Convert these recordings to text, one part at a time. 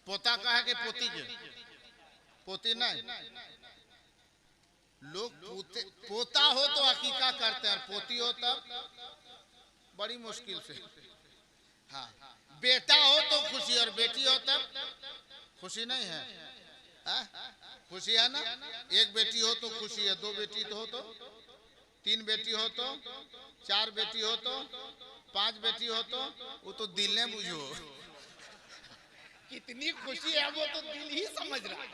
पोता कहा कि पोती के? पोती नहीं, लोग पोता हो तो अकीका करते हैं, पोती हो तब बड़ी मुश्किल से। हाँ, बेटा हो तो खुशी और बेटी हो तब खुशी नहीं है। खुशी है ना? एक बेटी हो तो खुशी है, दो बेटी तो हो तो, तीन बेटी हो तो, चार बेटी हो तो, पांच बेटी हो तो, वो तो दिल ने बुझो कितनी खुशी है, वो तो दिल ही समझ रहा।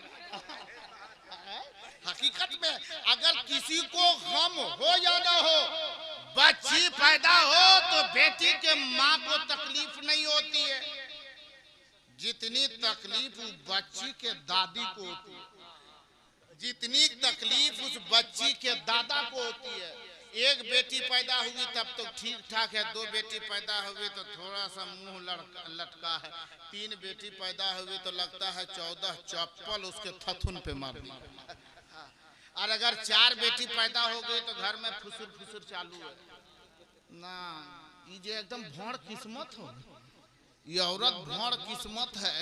हकीकत में अगर किसी को गम हो या ना हो, बच्ची पैदा हो तो बेटी के माँ को तकलीफ नहीं होती है जितनी तकलीफ उस बच्ची के दादी को होती है, जितनी तकलीफ उस बच्ची के दादा को होती है। एक बेटी पैदा हुई तब तो ठीक ठाक है, दो बेटी पैदा हुई तो थोड़ा सा मुंह लटका है, तीन बेटी पैदा हुई तो लगता है 14 चप्पल उसके थथुन पे मार दी। और अगर चार बेटी पैदा हो गई तो घर में फुसुर फुसुर चालू है ना। ये एकदम भौड़ किस्मत हो, ये औरत भौड़ किस्मत है,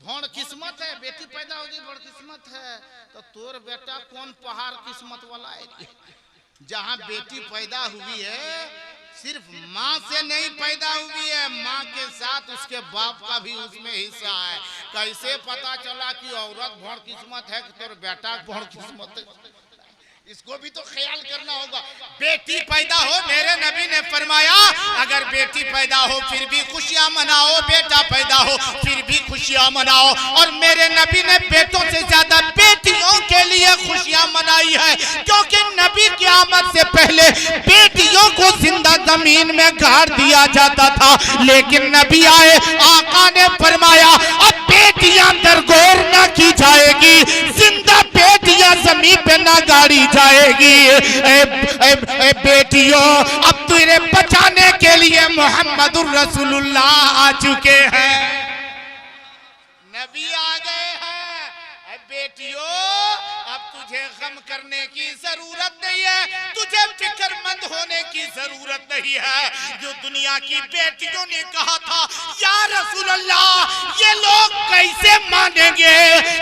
भौड़ किस्मत है। बेटी पैदा होगी बड़ किस्मत है, तो तोर बेटा कौन पहाड़ किस्मत वाला है? जहाँ बेटी पैदा हुई है सिर्फ माँ से नहीं पैदा हुई है, माँ के साथ उसके बाप का भी उसमें हिस्सा है। कैसे पता चला कि औरत भौड़ किस्मत है कि तेरे बेटा भौड़ किस्मत है? इसको भी तो ख्याल करना होगा। बेटी पैदा हो, मेरे नबी ने फरमाया अगर बेटी पैदा हो फिर भी खुशियां मनाओ, बेटा पैदा हो फिर भी खुशियां मनाओ। और मेरे नबी ने बेटों से ज्यादा बेटियों के लिए खुशियां मनाई है, क्योंकि नबी की आमद से पहले बेटियों को जिंदा जमीन में गाड़ दिया जाता था, लेकिन नबी आए, आका ने फरमाया अब बेटियां दरगोर ना की जाएगी, जिंदा बेटियां जमीन पे ना गाड़ी जाएगी। ए बेटियों, अब तुझे बचाने के लिए मोहम्मदुर रसूलुल्लाह आ चुके हैं, नबी आ गए हैं। बेटियों, अब तुझे गम करने की जरूरत नहीं है, तुझे फिक्रमंद होने की जरूरत नहीं है। जो दुनिया की बेटियों ने कहा था या रसूल अल्लाह ये लोग कैसे मानेंगे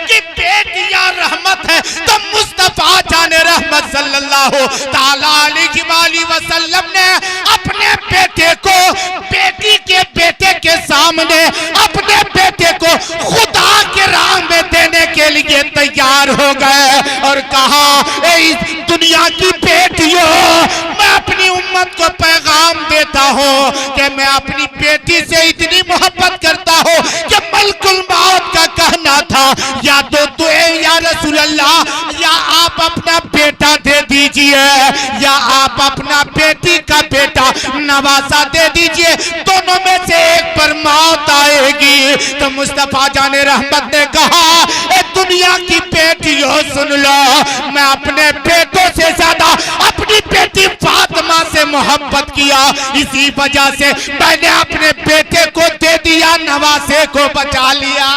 कि बेटियां रहमत है, तो मुस्तफा जाने रहमत सल्लल्लाहु ताला अलैहि वसल्लम ने अपने बेटे को बेटी के बेटे के सामने अपने बेटे को खुदा के राह में देने के लिए तैयार हो गए और कहा दुनिया की बेटियों, मैं अपनी उम्मत को पैगाम देता हूँ कि मैं अपनी बेटी से इतनी मोहब्बत करता हूँ कि मलकुल मौत का कहना था या तो या रसूल अल्लाह या आप अपना बेटा दे दीजिए या आप अपना बेटी का बेटा नवासा दे दीजिए, दोनों में से एक पर मौत आएगी। तो मुस्तफा जाने रहमत ने कहा दुनिया की बेटियों सुन लो, मैं अपने बेटों से ज्यादा अपनी बेटी फातिमा से मोहब्बत किया, इसी वजह से मैंने अपने बेटे को दे दिया, नवासे को बचा लिया,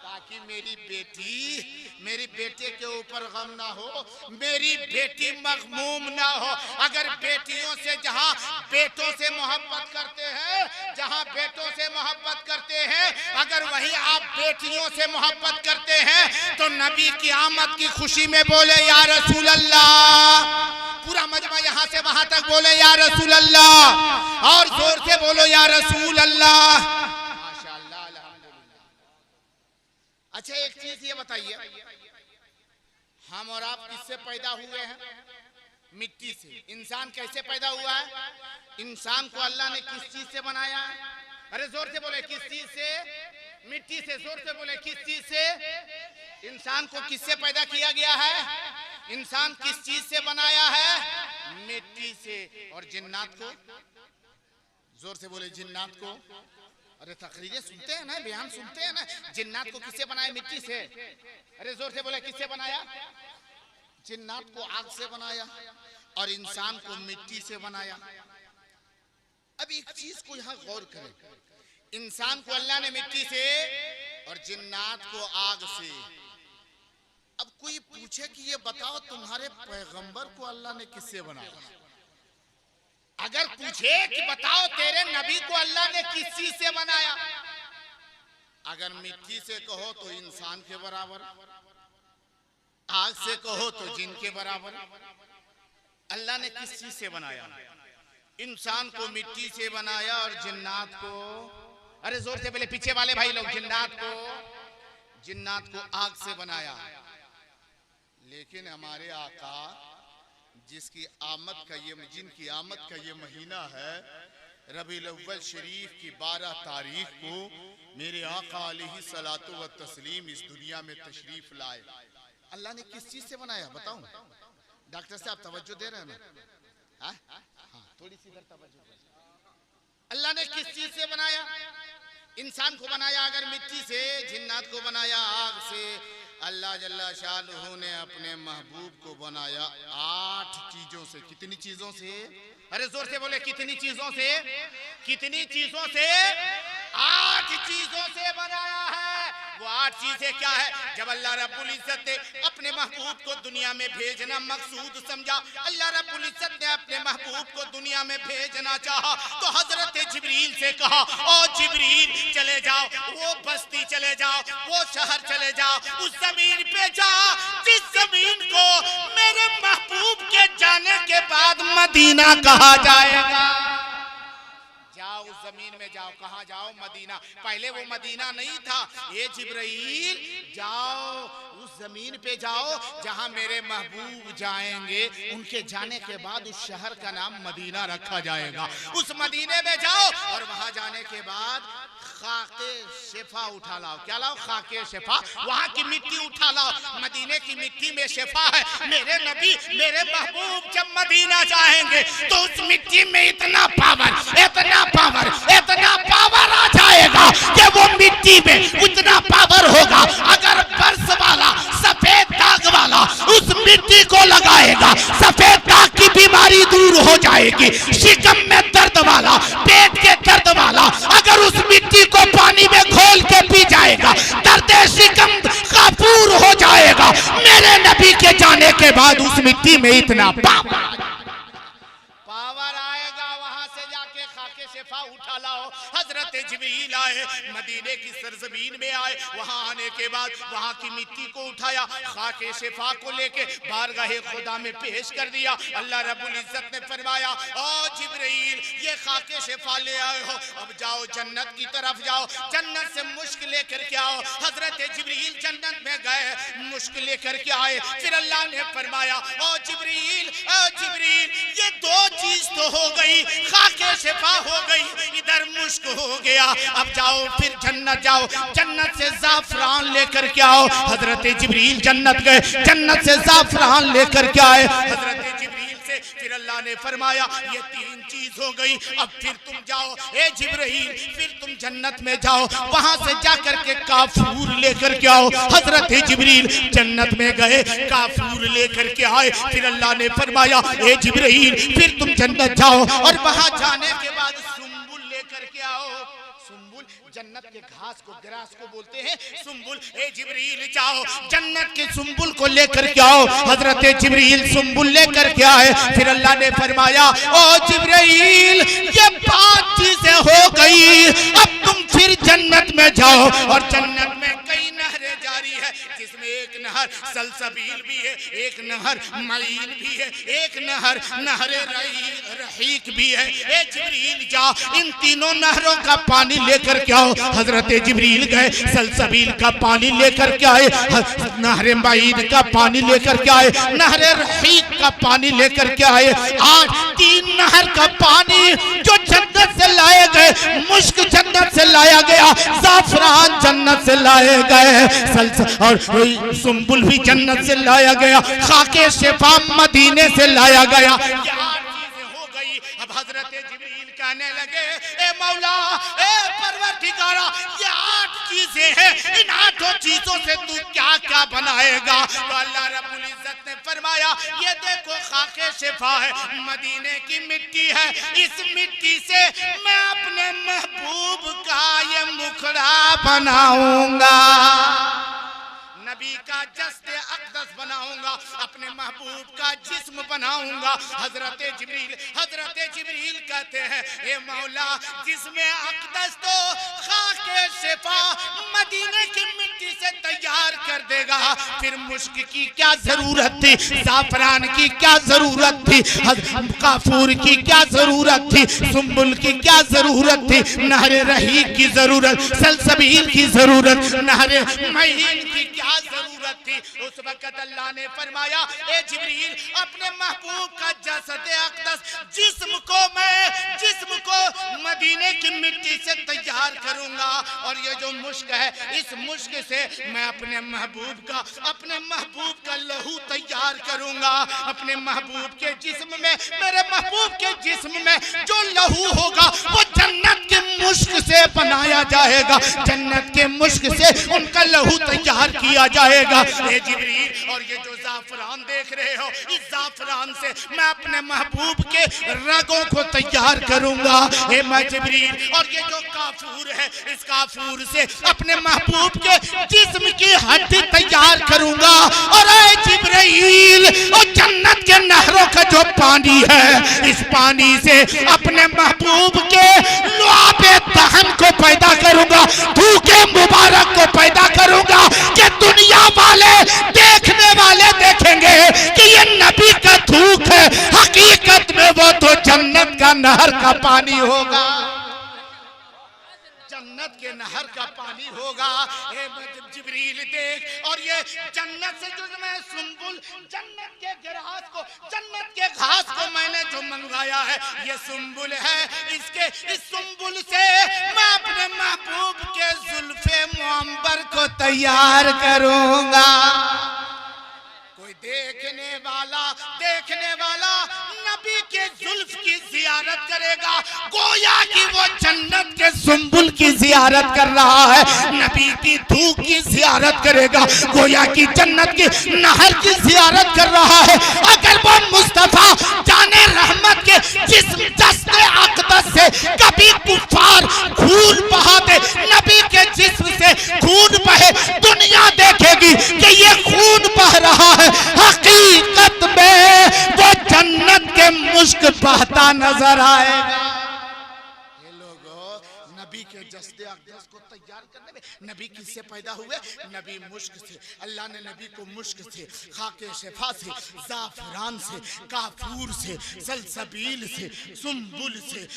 ताकि मेरी बेटे के ऊपर गम ना हो, मेरी बेटी मगमूम ना हो। अगर बेटियों से जहां बेटों से मोहब्बत करते हैं, जहां बेटों से मोहब्बत करते हैं, अगर वही आप बेटियों से मोहब्बत करते हैं तो नबी की आमद की खुशी में बोले या रसूल अल्लाह। पूरा मजमा यहां से वहां तक बोले या रसूल अल्लाह, और जोर से बोलो या रसूल अल्लाह। माशाअल्लाह, अल्हम्दुलिल्लाह। अच्छा, एक चीज ये बताइए, हम और आप किससे पैदा हुए हैं? मिट्टी से। इंसान कैसे पैदा हुआ है? इंसान को अल्लाह ने किस चीज से बनाया है? अरे जोर से बोले, किस चीज से? मिट्टी से। जोर से बोले, किस चीज से? इंसान को किससे पैदा किया गया है? इंसान किस चीज से बनाया है? मिट्टी से। और जिन्नात को? जोर से बोले, जिन्नात को। अरे तकरीरें सुनते हैं ना, बयान सुनते हैं ना। जिन्नात को किससे बनाया? मिट्टी से। अरे जोर से बोले, किससे बनाया? जिन्नात को आग से बनाया और इंसान को मिट्टी से बनाया। अब एक चीज को यहाँ गौर करें, इंसान को अल्लाह ने मिट्टी से और जिन्नात को आग से। अब कोई पूछे कि ये बताओ तुम्हारे पैगंबर को अल्लाह ने किससे बनाया? अगर पूछे कि बताओ तेरे नबी को अल्लाह ने किस चीज से बनाया, अगर मिट्टी से कहो तो इंसान के बराबर, आग से कहो तो जिन के बराबर। अल्लाह ने किस चीज से बनाया? इंसान को मिट्टी से बनाया और जिन्नात को, अरे जोर से पहले पीछे वाले भाई लोग, जिन्नात को आग से बनाया। लेकिन हमारे आका जिनकी आमद का ये महीना है रबीउल अव्वल शरीफ की 12 तारीख को मेरे आका अलैहि सलातो व तस्लीम इस दुनिया में तशरीफ लाए। अल्लाह ने किस चीज से बनाया बताऊं? डॉक्टर साहब तवज्जो दे रहे हैं ना? हाँ, थोड़ी सी इधर तवज्जो। अल्लाह ने किस चीज से बनाया? इंसान को बनाया अगर मिट्टी से, जिन्नात को बनाया आग से। अल्लाह जल्ला शानुहु ने अपने महबूब को बनाया 8 चीजों से। कितनी चीजों से? अरे जोर से बोले, कितनी चीजों से? कितनी चीजों से? 8 चीजों से बनाया है। वो 8 चीजें क्या है? जब अल्लाह रब्बुल इज्जत ने अपने महबूब को दुनिया में भेजना मकसूद समझा, अल्लाह रब्बुल इज्जत ने अपने महबूब को दुनिया में भेजना चाहा, तो हजरत जिब्रील से कहा, ओ जिब्रील चले जाओ, वो बस्ती चले जाओ, वो शहर चले जाओ, उस जमीन पे जाओ जिस जमीन को मेरे महबूब के जाने के बाद मदीना कहा जाएगा। जाओ उस जमीन में जाओ। कहाँ जाओ? मदीना। पहले वो मदीना नहीं था। ये जिब्राइल जाओ उस जमीन पे जाओ जहाँ मेरे महबूब जाएंगे, उनके जाने के बाद उस शहर का नाम मदीना रखा जाएगा। उस मदीने में जाओ और वहां जाने के बाद खाके शिफा उठा लाओ। क्या लाओ? खाके शिफा। वहां की मिट्टी उठा लाओ। मदीने की मिट्टी में शिफा है। मेरे नबी मेरे महबूब जब मदीना जाएंगे तो उस मिट्टी में इतना पावर आ जाएगा कि वो मिट्टी में उतना पावर होगा, अगर बर्स वाला सफेद दाग वाला उस मिट्टी को लगाएगा, सफेद दाग की बीमारी दूर हो जाएगी। शिकम में दर्द वाला, पेट के दर्द वाला अगर उस मिट्टी को पानी में घोल के पी जाएगा, दर्द शिकम काफूर हो जाएगा। मेरे नबी के जाने के बाद उस मिट्टी में इतना पावर आएगा। वहां से जाके खाके शिफा उठा लाओ। हजरत जिब्रील आए, मदीने की सरजमीन में आए। वहां आने के बाद वहां की मिट्टी को उठाया, खाके शिफा को लेके बारगाहे खुदा में पेश कर दिया। अल्लाह रब्बुल इज्जत ने फरमाया, ओ जिब्रील ये खाके शिफा ले आए हो, अब जाओ जन्नत की तरफ जाओ, जन्नत से मुश्क लेकर के आओ। हजरत जिब्रील जन्नत में गए, मुश्क लेकर के आए। फिर अल्लाह ने फरमाया, ओ जिब्रील ये 2 चीज तो हो गई, खाके शिफा हो गई, इधर मुश्क हो गया। अब जाओ फिर जन्नत जाओ, जन्नत से जाफरान लेकर के आओ। हजरत जिब्रील जन्नत गए, जन्नत से जाफरान लेकर के आए। हजरत जिब्रील से फिर अल्लाह ने फरमाया, ये 3 चीज हो गई, अब फिर तुम जाओ ए जिब्रील, फिर तुम जन्नत में जाओ, वहां से जाकर के काफूर लेकर के आओ। हजरत जिब्रील जन्नत में गए, काफूर लेकर के आए। फिर अल्लाह ने फरमाया, ए जिब्रील फिर तुम जन्नत जाओ और वहां जाने के बाद सुंबुल लेकर के आओ। सुंबुल जन्नत के घास को, ग्रास को बोलते हैं सुंबुल। ए जिब्रील जाओ जन्नत के सुंबुल को लेकर के आओ। हजरत जिब्रील सुंबुल लेकर के आए। फिर अल्लाह ने फरमाया, ओ जिब्रील ये 5 चीजें हो गई, अब तुम फिर जन्नत में जाओ। और जन्नत में कई नहरें जारी है, जिसमें एक नहर सलसबील भी है, एक नहर मईन भी है, एक नहर नहरे रहीक भी है। ए जिब्रील जा इन तीनों नहरों का पानी लेकर के आओ। हजरत जिब्रील गए, सलसबील का पानी लेकर के आए, नहरे मईन का पानी लेकर के आए, नहरे रहीक का पानी लेकर के आए। आज 3 नहर का पानी जो जन्नत से लाए गए, मुश्क जन्नत से लाया गया, जाफरान जन्नत से लाए गए, और सुंबुल भी जन्नत से लाया गया, खाके शिफा मदीने से लाया गया। ये 8 चीजें हो गई। अब हजरत जिब्रील कहने लगे, ए मौला ए परवरदिगारा, ये 8 चीजें हैं, इन 8 चीजों से तू क्या क्या बनाएगा? तो अल्लाह रब्बुल इज्जत ने फरमाया, ये देखो खाके शिफा है, मदीने की मिट्टी है, इस मिट्टी से मैं अपने महबूब का ये मुखड़ा बनाऊंगा, नबी का जस्द अक़दस बनाऊंगा, अपने महबूब का जिस्म बनाऊंगा। हजरत जिब्रील कहते हैं, ए मौला जिस्म अक़दस तो खाके शिफा मदीने की मिट्टी से तैयार कर देगा, फिर मुश्क की क्या जरूरत थी, जाफरान की क्या जरूरत थी, काफूर की क्या जरूरत थी, सुम्बुल की क्या जरूरत थी, नहरे रहीक की जरूरत, सलसबील की जरूरत, नहरे महीन की क्या जरूरत थी। उस वक्त अल्लाह ने फरमाया, ए जिब्रील, अपने महबूब का जसद अक़दस जिस्म को मदीने की मिट्टी से तैयार करूंगा, और ये जो मुश्क है, इस मुश्क से मैं अपने महबूब का लहू तैयार करूंगा। अपने महबूब के जिस्म में, मेरे महबूब के जिस्म में जो लहू होगा वो जन्नत के मुश्क से बनाया जाएगा, जन्नत के मुश्क से उनका लहू तैयार किया जाएगा। ए जिब्रील, और ये जो जाफरान देख रहे हो, इस जाफरान से मैं अपने महबूब के रगों को तैयार करूंगा। ए मैं जिब्रील, और ये जो काफूर है, इस काफूर से अपने महबूब के जिस्म की हड्डी तैयार करूंगा। और ए जिब्रील, और जन्नत के नहरों का जो पानी है, इस पानी से अपने महबूब के लुआबे दहन को पैदा करूंगा, धूके मुबारक को पैदा करूंगा, कि दुनिया वाले देखने वाले देखेंगे कि ये नबी का थूक है, हकीकत में वो तो जन्नत का नहर का पानी होगा, जन्नत के नहर का पानी होगा। ए जिब्रील देख, और ये जन्नत से जो मैं सुम्बुल, जन्नत के घास को मैंने जो मंगवाया है, ये सुम्बुल है। इस सुम्बुल से मैं अपने महबूब के जुल्फे मुअम्बर को तैयार करूंगा। कोई देखने वाला नबी के जुल्फ की जियारत करेगा, गोया कि वो जन्नत के सुम्बुल की जियारत कर रहा है, नबी की धूप की जियारत करेगा, गोया कि जन्नत की नहर की जियारत कर रहा है। अगर वो मुस्तफा जाने रहमत के जिस्म जस्ते अक़दस से कभी कुफार खून बहाते, नबी के जिस्म से खून बहे, दुनिया देखेगी कि ये खून बह रहा है, हकीकत में वो जन्नत के मुश्क बहता नजर आएगा। ये लोगों, नबी के जस्ते अक़दस को तैयार करने में, नबी किससे पैदा हुए? नबी मुश्क से। अल्लाह ने नबी को मुश्क से, खाके शिफा से, जाफरान से, काफूर से, सलसबील से, सुम्बुल से,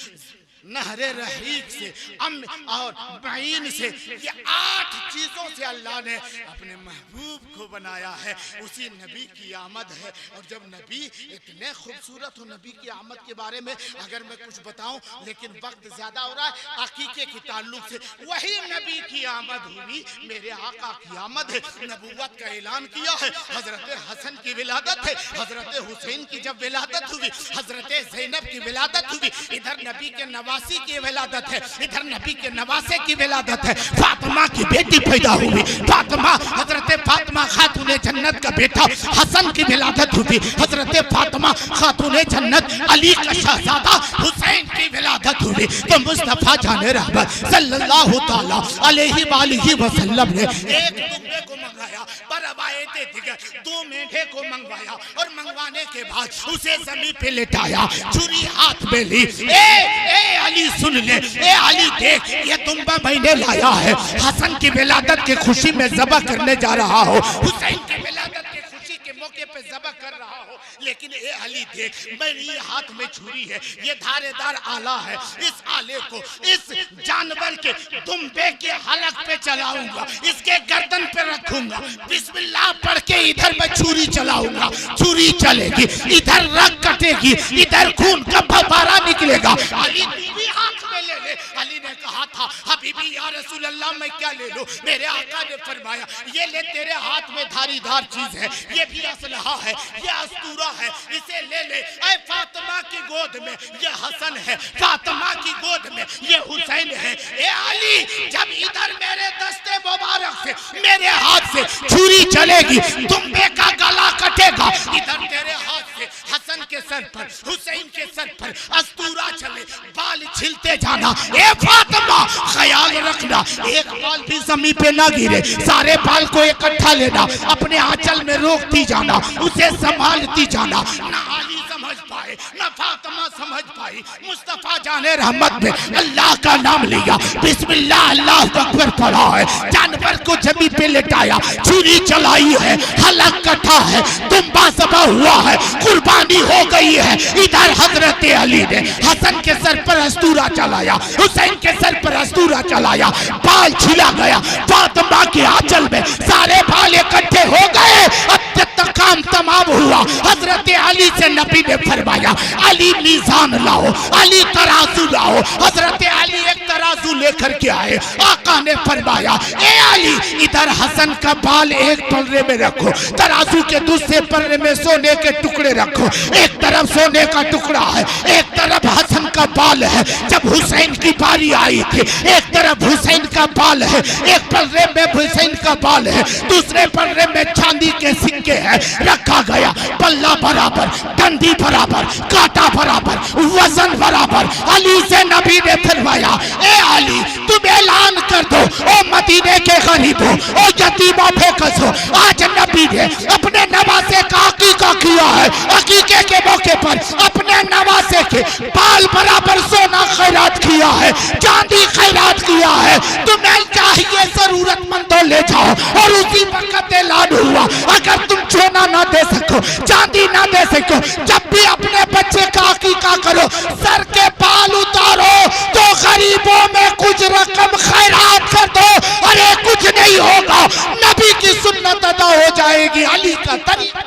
नहरे रहीक से, और महीन से, ये 8 चीजों से अल्लाह ने अपने महबूब को बनाया है। उसी नबी की आमद है। और जब नबी इतने खूबसूरत हो, नबी की आमद के बारे में अगर मैं कुछ बताऊं, लेकिन वक्त ज्यादा हो रहा है, अकीके के ताल्लुक से वही नबी की आमद हुई, मेरे आका की आमद है। नबूवत का ऐलान किया है, हजरत हसन की विलादत है, हजरत हुसैन की जब विलादत हुई, हजरत ज़ैनब की विलादत हुई, इधर नबी के नवासी की विलादत है, इधर नबी के नवासे की विलादत है। फातिमा की बेटी पैदा हुई, फातिमा, हजरत फातिमा खातूने जन्नत का बेटा हसन की विलादत हुई, हजरत फातिमा खातूने जन्नत अली का शहजादा हुसैन की विलादत हुई। तो मुस्तफा जाने रहमत सल्लल्लाहु ताला अलैहि वसल्लम ने एक दुम्बे को मंगाया, पर रवायतें दिगर 2 मेंढे को मंगवाया, और मंगवाने के बाद उसे जमीन पे लेटाया, छुरी हाथ में ली। ए अली सुन ले, ए अली देख, ये दुम्बा मैंने लाया है, हसन की विलादत की खुशी में ज़बह करने जा रहा हो, हुसैन की विलादत की खुशी के मौके पे ज़बह कर रहा हो, लेकिन ए अली देख, मेरी ये हाथ में छुरी है, ये धारेदार आला है, इस आले को इस जानवर के दुम्बे के हलक पे चलाऊंगा, इसके गर्दन पे रखूंगा, बिस्मिल्लाह पढ़ के इधर मैं छुरी चलाऊंगा, छुरी चलेगी, इधर रग कटेगी, इधर खून का फव्वारा निकलेगा। अली भी हाथ में ले ले। अली ने कहा था, हबीबी या रसूल अल्लाह, मैं क्या ले लूं? मेरे आका ने फरमाया, ये ले, तेरे हाथ में धारीदार चीज है, ये भी असलहा है, ये अस्तूरा है, इसे ले ले। ऐ फातिमा की गोद में ये हसन है, फातिमा की गोद में ये हुसैन है। ए अली, जब इधर मेरे दस्ते मुबारक से, मेरे हाथ से छुरी चलेगी, दुम्बे का गला कटेगा, इधर तेरे हाथ से हसन के सर पर, हुसैन के सर पर अस्तूरा चले, बाल छिलते जाना। ए फातिमा, ख्याल रखना, एक बाल भी जमीन पे ना गिरे, सारे बाल को इकट्ठा लेना, अपने आंचल में रोकती जाना, उसे संभालती जाना, ना अली समझ पाए, न फातिमा समझ पाई। मुस्तफा जाने रहमत में अल्लाह का नाम लिया, बिस्मिल्लाह अल्लाह अकबर पढ़ा है, जानवर को जमीन पे लेटाया, छुरी चलाई है, हलक कटा है, दुम्बा ज़बह हुआ है, कुर्बानी हो गई है। इधर हजरत अली ने हसन के सर पर अस्तूरा चलाया, हुसैन के सर पर अस्तूरा चलाया, बाल छिला गया, फातिमा के आंचल में सारे बाल इकट्ठे हो गए। अब तक काम तमाम हुआ। हजरत अली से नबी ने फरमाया अली मीज़ान लाओ, अली तराजू लाओ। हजरत अली एक तराजू लेकर के आए। आका ने फरमाया ए अली इधर हसन का बाल एक पल्ले में रखो, तराजू के दूसरे पल्ले में सोने के टुकड़े रखो। एक तरफ सोने का टुकड़ा है, एक तरफ हसन का बाल है। जब हुसैन की बारी आई थी, एक तरफ हुसैन का बाल है, एक पल्ले में हुसैन का बाल है, दूसरे पल्ले में चांदी के सिक्के हैं। रखा गया पल्ला बराबर, डंडी बराबर, कांटा बराबर, वजन बराबर। अली से नबी ने फरमाया ए अली तुम ऐलान कर दो ओ मदीने के गरीबों, ओ यतीमों बेकसों, आज नबी ने अपने नवासे का अकीका किया है। अकीके के मौके पर अपने नवासे के बाल बराबर सोना खैरात किया है, चांदी खैरात किया है। तुम्हें चाहिए जरूरतमंदों ले जाओ। और उसी वक्त ऐलान हुआ अगर तुम सोना ना दे सको, चांदी ना दे सको, जब भी अपने बच्चे का अकीका करो, सर के बाल उतारो तो गरीबों में कुछ रकम खैरात कर दो। अरे कुछ नहीं होगा, नबी की सुन्नत अदा हो जाएगी। अली का तरीका।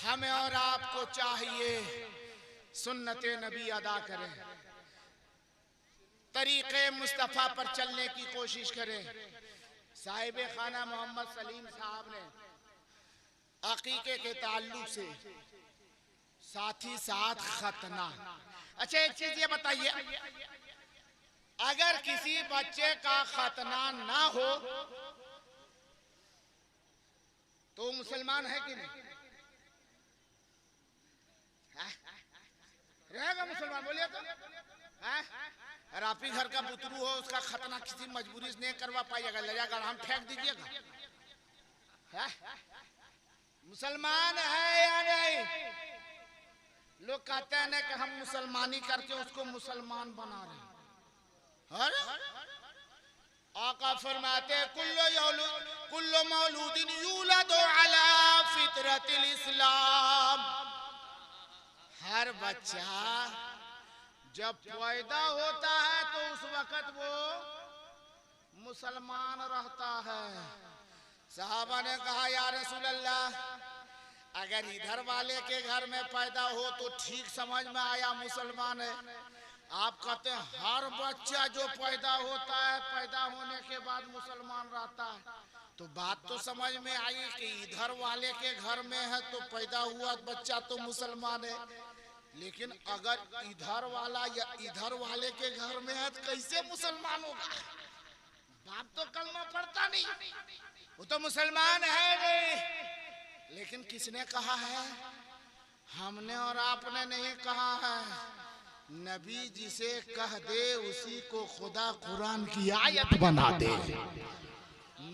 हमें और आपको चाहिए सुन्नते नबी अदा करें, तरीक़े मुस्तफ़ा पर चलने की कोशिश करें। साहिब खाना मोहम्मद सलीम साहब ने अकीके के ताल्लुक से साथ ही साथ खतना। अच्छा एक चीज ये बताइए, अगर किसी बच्चे का खतना ना हो तो मुसलमान है कि नहीं? रहेगा मुसलमान? बोलिए तो। और आप ही घर का बुतरू हो, उसका खतना किसी मजबूरी से नहीं करवा पाइएगा, ले जाकर हम फेंक दीजिएगा। मुसलमान है या नहीं? लोग कहते हैं ना कि हम मुसलमानी करके उसको मुसलमान बना रहे हैं। आका फरमाते कुल्लो मौलूदिन यूलदु अला फितरतिल इस्लाम। हर बच्चा जब पैदा होता है तो उस वक्त वो मुसलमान रहता है। सहाबा ने कहा या रसूल अल्लाह, अगर इधर वाले के घर में पैदा हो तो ठीक समझ में आया मुसलमान है। आप कहते हैं हर बच्चा जो पैदा होता है पैदा होने के बाद मुसलमान रहता है, तो बात तो समझ में आई कि इधर वाले के घर में है तो पैदा हुआ बच्चा तो मुसलमान है, लेकिन अगर इधर वाला या इधर वाले के घर में है तो कैसे मुसलमान होगा? बाप तो कलमा पढ़ता नहीं, वो तो मुसलमान है नहीं। लेकिन किसने कहा है? हमने और आपने नहीं कहा है। नबी जिसे कह दे उसी को खुदा कुरान की आयत बना दे।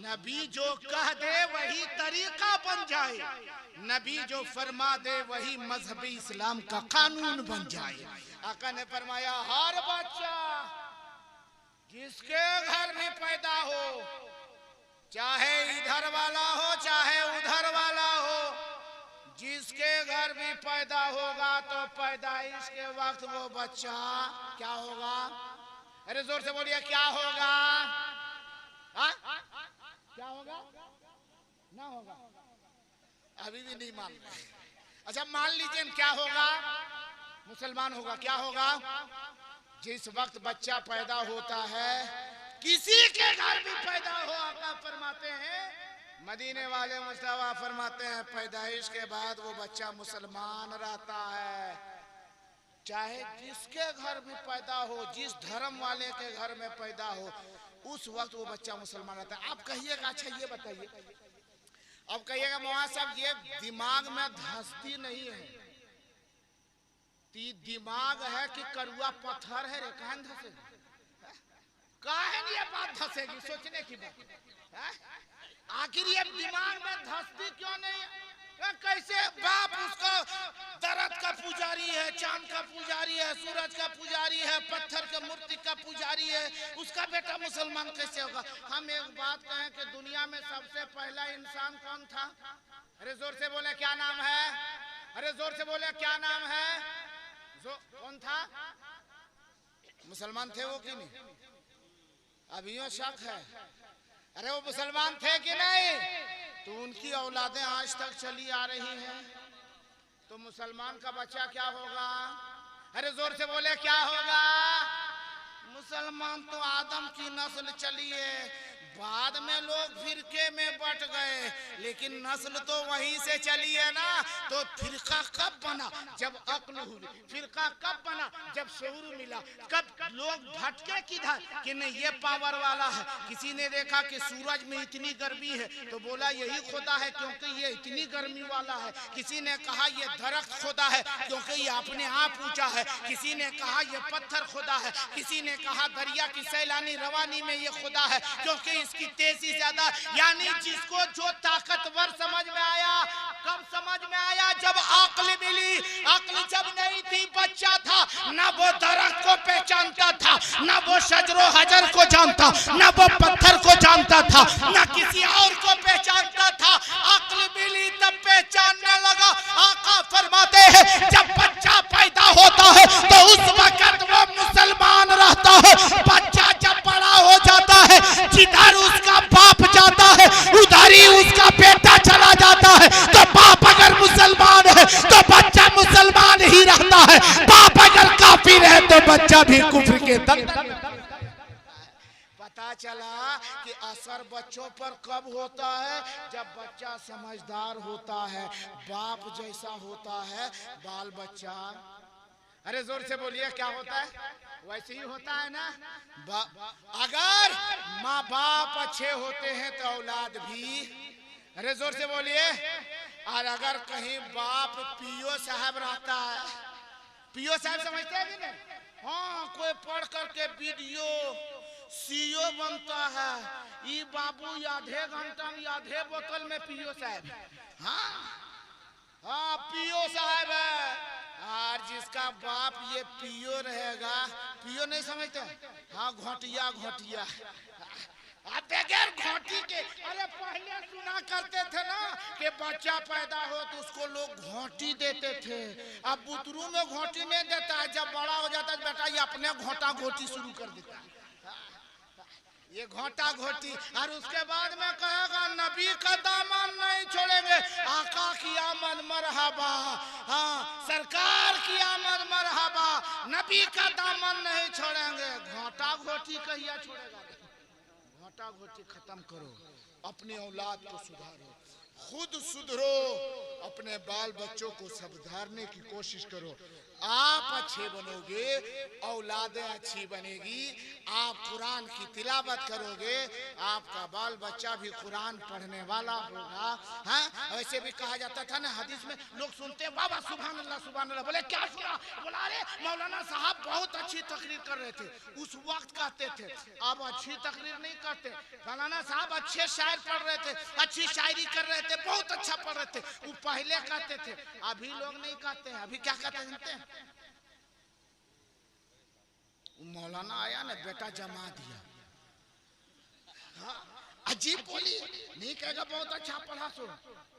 नबी जो कह दे वही तरीका बन जाए, नबी जो फरमा दे वही मजहबी इस्लाम का कानून बन जाए। आका ने फरमाया हर बच्चा जिसके घर में पैदा हो, चाहे इधर वाला हो चाहे उधर वाला हो, जिसके घर भी पैदा होगा तो पैदाइश के वक्त वो बच्चा क्या होगा? अरे जोर से बोलिए क्या होगा? क्या होगा? ना होगा? अभी भी नहीं मान रहे। अच्छा मान लीजिए क्या होगा? मुसलमान होगा। क्या होगा? जिस वक्त बच्चा पैदा होता है, किसी के घर भी पैदा हो, आका फरमाते हैं, मदीने वाले मुस्तफा फरमाते हैं, पैदाइश के बाद वो बच्चा मुसलमान रहता है। चाहे जिसके घर भी पैदा हो, जिस धर्म वाले के घर में पैदा हो, उस वक्त वो बच्चा मुसलमान रहता है। आप कहिएगा अच्छा ये बताइए, अब कहिएगा मौलाना साहब ये दिमाग में धंसती नहीं है, दिमाग है कि करुआ पत्थर है रे, कहां धंसेगी? काहे नहीं ये बात धंसेगी? सोचने की बात। आखिर ये दिमाग में धंसती क्यों नहीं है? कैसे बाप उसका दरद का पुजारी है, चांद का पुजारी है, सूरज का पुजारी है, पत्थर के मूर्ति का पुजारी है, उसका बेटा मुसलमान कैसे होगा? हम एक बात कहें कि दुनिया में सबसे पहला इंसान कौन था? अरे जोर से बोले क्या नाम है? अरे जोर से बोले क्या नाम है? कौन था? मुसलमान थे वो कि नहीं? अभियो शक है। अरे वो मुसलमान थे कि नहीं? तो उनकी औलादें आज तक चली आ रही हैं। तो मुसलमान का बच्चा क्या होगा? अरे जोर से बोले क्या होगा? मुसलमान तो आदम की नस्ल चली है। बाद में लोग फिरके में बट गए, लेकिन नस्ल तो वहीं से चली है ना। तो फिरका कब बना? जब अक्ल हुई। फिरका कब बना? जब शऊर मिला। कब लोग भटके किधर कि नहीं ये पावर वाला है। किसी ने देखा कि सूरज में इतनी गर्मी है तो बोला यही खुदा है क्योंकि ये इतनी गर्मी वाला है। किसी ने कहा ये दरख्त खुदा है क्योंकि ये अपने आप ऊंचा है। किसी ने कहा ये पत्थर खुदा है। किसी ने कहा दरिया की सैलानी रवानी में ये खुदा है क्योंकि इसकी तेजी ज्यादा। यानी जिसको जो ताकतवर समझ में आया, कब समझ में आया? जब अक्ल मिली। अक्ल जब नहीं थी, बच्चा था, ना वो दरख्त को पहचानता था, ना वो शजरो हजर को जानता, ना वो पत्थर को जानता था, ना किसी और को पहचानता था। अक्ल मिली तब पहचानने लगा। आका फरमाते हैं जब बच्चा पैदा होता है तो उस वक्त वो मुसलमान रहता है। बच्चा जब बड़ा हो जाता है, जिधर उसका बाप जाता है उधर ही उसका बेटा चला जाता है। तो बाप अगर मुसलमान है तो बच्चा मुसलमान ही रहता है। बाप अगर काफिर है तो बच्चा भी कुफ्र के तक। पता चला कि असर बच्चों पर कब होता है? जब बच्चा समझदार होता है, बाप जैसा होता है बाल बच्चा। अरे जोर से बोलिए क्या होता है? वैसे ही होता है ना। अगर माँ बाप अच्छे होते हैं तो औलाद भी। अरे जोर से बोलिए। और अगर कहीं बाप पीओ साहब रहता है, पीओ साहब समझते हैं कि नहीं? हाँ, कोई पढ़ करके वीडियो सीओ बनता है। ये बाबू आधे घंटा में आधे बोतल में पीओ साहब। हाँ हाँ पीओ साहब है। और जिसका बाप ये पीओ रहेगा, पीओ नहीं समझते? हाँ घोटिया घोटिया। बगैर घोटी के। अरे पहले सुना करते थे ना कि बच्चा पैदा हो तो उसको लोग घोटी देते थे। अब बुतरू में घोटी नहीं देता है। जब बड़ा हो जाता है बेटा ये अपने घोटा घोटी शुरू कर देता है। ये घोटा घोटी। और उसके बाद में कहेगा नबी का दामन नहीं छोड़ेंगे। आका की आमद मरहबा। हाँ सरकार की आमद मरहबा। नबी का दामन नहीं छोड़ेंगे। घोटा घोटी कहिया छोड़ेगा? घोटा घोटी खत्म करो। अपनी औलाद को सुधारो, खुद सुधरो, अपने बाल बच्चों को सुधारने की कोशिश करो। आप अच्छे बनोगे, औलादें अच्छी बनेगी। आप कुरान की तिलावत करोगे, आपका बाल बच्चा भी कुरान पढ़ने वाला होगा। हाँ वैसे भी कहा जाता था ना हदीस में, लोग सुनते हैं बाबा सुभान अल्लाह सुभान अल्लाह। बोले क्या सुना? बोला अरे मौलाना साहब बहुत अच्छी तकरीर कर रहे थे। उस वक्त कहते थे, अब अच्छी तकरीर नहीं करते। मौलाना साहब अच्छे शायर पढ़ रहे थे, अच्छी शायरी कर रहे थे, बहुत अच्छा पढ़ रहे थे। वो पहले कहते थे, अभी लोग नहीं कहते हैं। अभी क्या कहते हैं? मौलाना आया ना बेटा जमा दिया। हाँ अजीब बोली नहीं कहेगा बहुत अच्छा पढ़ा सो।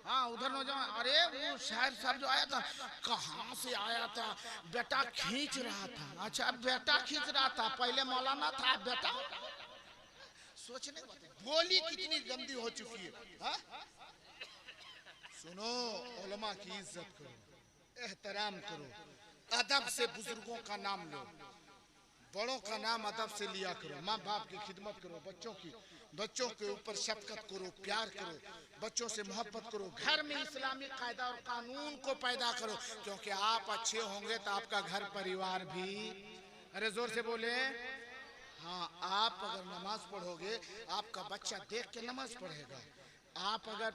हाँ उधर नौजवान अरे वो शायर साहब जो आया था कहाँ से आया था? बेटा खींच रहा था। अच्छा बेटा खींच रहा था, पहले मौलाना था बेटा। सोचने बोली कितनी गंदी हो चुकी है। हाँ? सुनो उलमा की इज्जत करो, एहतराम करो, अदब से बुजुर्गों का नाम लो, बड़ों का नाम अदब से लिया करो। माँ बाप की खिदमत करो, बच्चों के ऊपर शफकत करो, प्यार करो, बच्चों से मोहब्बत करो। घर में इस्लामी कायदा और कानून को पैदा करो, क्योंकि आप अच्छे होंगे तो आपका घर परिवार भी। अरे जोर से बोले। हाँ आप अगर नमाज पढ़ोगे आपका बच्चा देख के नमाज पढ़ेगा। आप अगर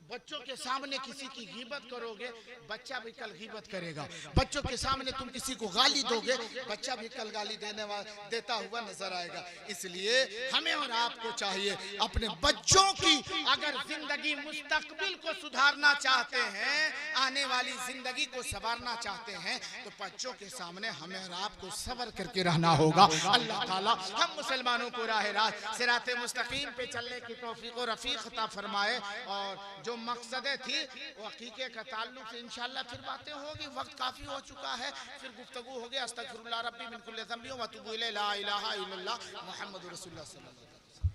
बच्चों के सामने किसी की गीबत करोगे, बच्चा भी कल गीबत करेगा। बच्चों के सामने तुम किसी को गाली दोगे, बच्चा भी कल गाली देता हुआ नजर आएगा। इसलिए हमें और आपको चाहिए अपने बच्चों की अगर जिंदगी मुस्तकबिल को सुधारना चाहते हैं, आने वाली जिंदगी को संवारना चाहते हैं, तो बच्चों के सामने हमें और आपको सब्र करके रहना होगा। अल्लाह ताला हम मुसलमानों को राह रास्त सिराते मुस्तकीम पे चलने की तौफीक और रफीक अता फरमाए। और जो मकसद थी वो अकीके का ताल्लुक से इंशाअल्लाह फिर बातें होगी। वक्त काफी हो चुका है, फिर गुफ्तगू हो गया। अस्तगफिरुल्लाह रब्बी मिन कुल्लि ज़ंबि व अतूबु इलैहि, ला इलाहा इल्लल्लाह मुहम्मदुर रसूलुल्लाह सल्लल्लाहु अलैहि वसल्लम।